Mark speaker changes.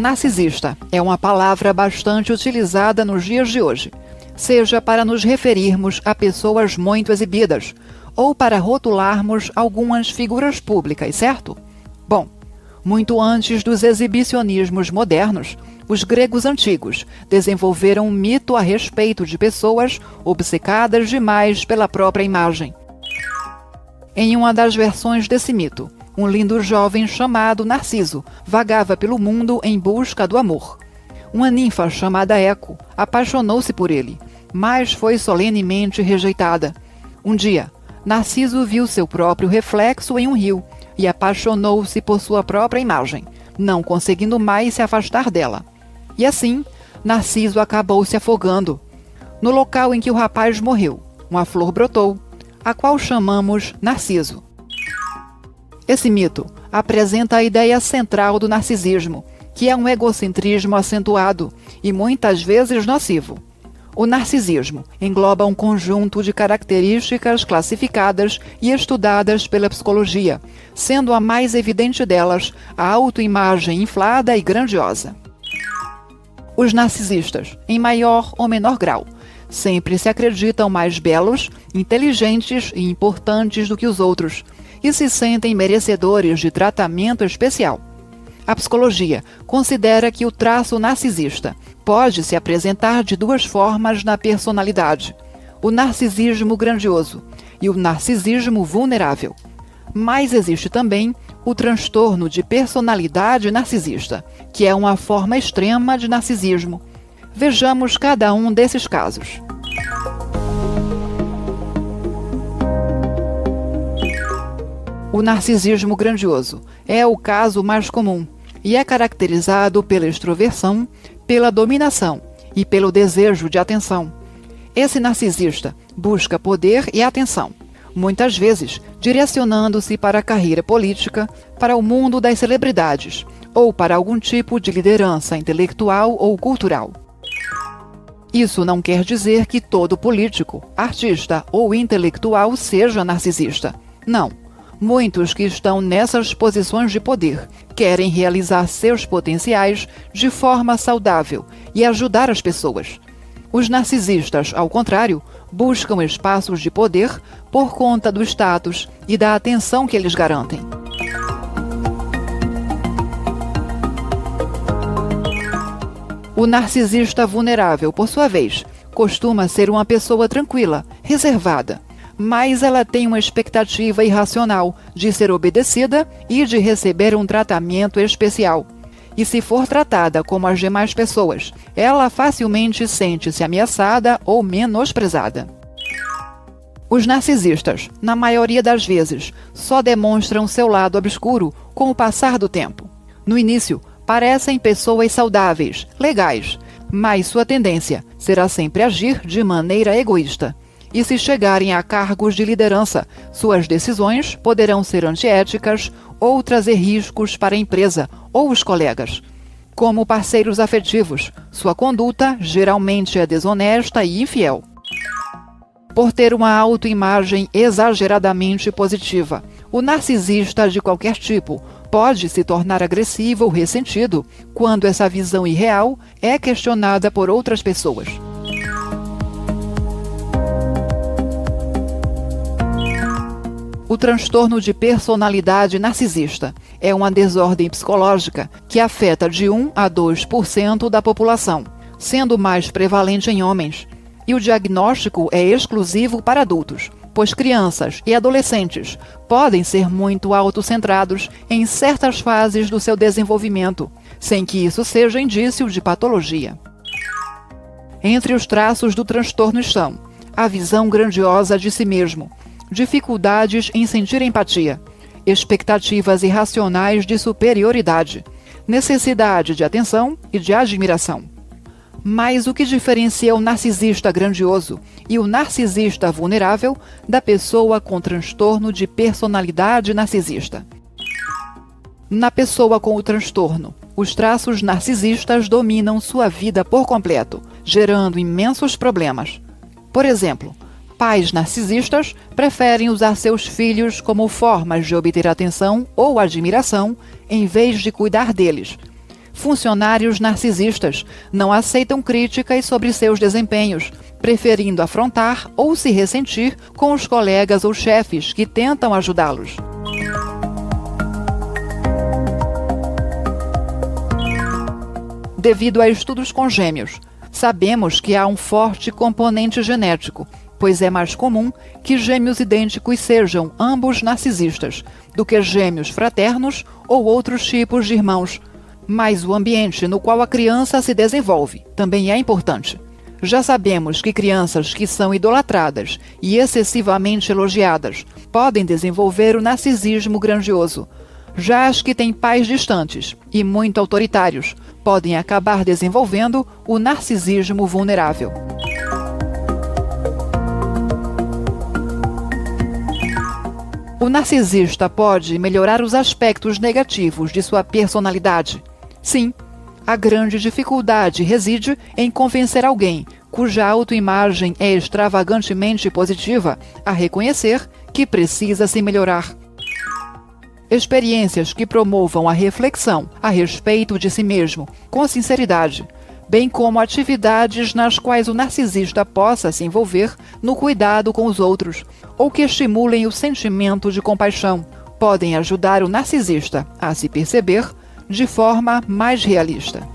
Speaker 1: Narcisista é uma palavra bastante utilizada nos dias de hoje, seja para nos referirmos a pessoas muito exibidas ou para rotularmos algumas figuras públicas, certo? Bom, muito antes dos exibicionismos modernos, os gregos antigos desenvolveram um mito a respeito de pessoas obcecadas demais pela própria imagem. Em uma das versões desse mito, um lindo jovem chamado Narciso vagava pelo mundo em busca do amor. Uma ninfa chamada Eco apaixonou-se por ele, mas foi solenemente rejeitada. Um dia, Narciso viu seu próprio reflexo em um rio e apaixonou-se por sua própria imagem, não conseguindo mais se afastar dela. E assim, Narciso acabou se afogando. No local em que o rapaz morreu, uma flor brotou, a qual chamamos Narciso. Esse mito apresenta a ideia central do narcisismo, que é um egocentrismo acentuado e muitas vezes nocivo. O narcisismo engloba um conjunto de características classificadas e estudadas pela psicologia, sendo a mais evidente delas a autoimagem inflada e grandiosa. Os narcisistas, em maior ou menor grau, sempre se acreditam mais belos, inteligentes e importantes do que os outros, e se sentem merecedores de tratamento especial. A psicologia considera que o traço narcisista pode se apresentar de duas formas na personalidade: o narcisismo grandioso e o narcisismo vulnerável. Mas existe também o transtorno de personalidade narcisista, que é uma forma extrema de narcisismo. Vejamos cada um desses casos. O narcisismo grandioso é o caso mais comum e é caracterizado pela extroversão, pela dominação e pelo desejo de atenção. Esse narcisista busca poder e atenção, muitas vezes direcionando-se para a carreira política, para o mundo das celebridades ou para algum tipo de liderança intelectual ou cultural. Isso não quer dizer que todo político, artista ou intelectual seja narcisista. Não. Muitos que estão nessas posições de poder querem realizar seus potenciais de forma saudável e ajudar as pessoas. Os narcisistas, ao contrário, buscam espaços de poder por conta do status e da atenção que eles garantem. O narcisista vulnerável, por sua vez, costuma ser uma pessoa tranquila, reservada, mas ela tem uma expectativa irracional de ser obedecida e de receber um tratamento especial. E se for tratada como as demais pessoas, ela facilmente sente-se ameaçada ou menosprezada. Os narcisistas, na maioria das vezes, só demonstram seu lado obscuro com o passar do tempo. No início, parecem pessoas saudáveis, legais, mas sua tendência será sempre agir de maneira egoísta. E se chegarem a cargos de liderança, suas decisões poderão ser antiéticas ou trazer riscos para a empresa ou os colegas. Como parceiros afetivos, sua conduta geralmente é desonesta e infiel. Por ter uma autoimagem exageradamente positiva, o narcisista de qualquer tipo pode se tornar agressivo ou ressentido quando essa visão irreal é questionada por outras pessoas. O transtorno de personalidade narcisista é uma desordem psicológica que afeta de 1 a 2% da população, sendo mais prevalente em homens. E o diagnóstico é exclusivo para adultos, pois crianças e adolescentes podem ser muito autocentrados em certas fases do seu desenvolvimento, sem que isso seja indício de patologia. Entre os traços do transtorno estão a visão grandiosa de si mesmo, dificuldades em sentir empatia, expectativas irracionais de superioridade, necessidade de atenção e de admiração. Mas o que diferencia o narcisista grandioso e o narcisista vulnerável da pessoa com transtorno de personalidade narcisista? Na pessoa com o transtorno, os traços narcisistas dominam sua vida por completo, gerando imensos problemas. Por exemplo, pais narcisistas preferem usar seus filhos como formas de obter atenção ou admiração em vez de cuidar deles. Funcionários narcisistas não aceitam críticas sobre seus desempenhos, preferindo afrontar ou se ressentir com os colegas ou chefes que tentam ajudá-los. Devido a estudos com gêmeos, sabemos que há um forte componente genético, pois é mais comum que gêmeos idênticos sejam ambos narcisistas, do que gêmeos fraternos ou outros tipos de irmãos. Mas o ambiente no qual a criança se desenvolve também é importante. Já sabemos que crianças que são idolatradas e excessivamente elogiadas podem desenvolver o narcisismo grandioso. Já as que têm pais distantes e muito autoritários podem acabar desenvolvendo o narcisismo vulnerável. O narcisista pode melhorar os aspectos negativos de sua personalidade. Sim, a grande dificuldade reside em convencer alguém cuja autoimagem é extravagantemente positiva a reconhecer que precisa se melhorar. Experiências que promovam a reflexão a respeito de si mesmo, com sinceridade, bem como atividades nas quais o narcisista possa se envolver no cuidado com os outros, ou que estimulem o sentimento de compaixão, podem ajudar o narcisista a se perceber de forma mais realista.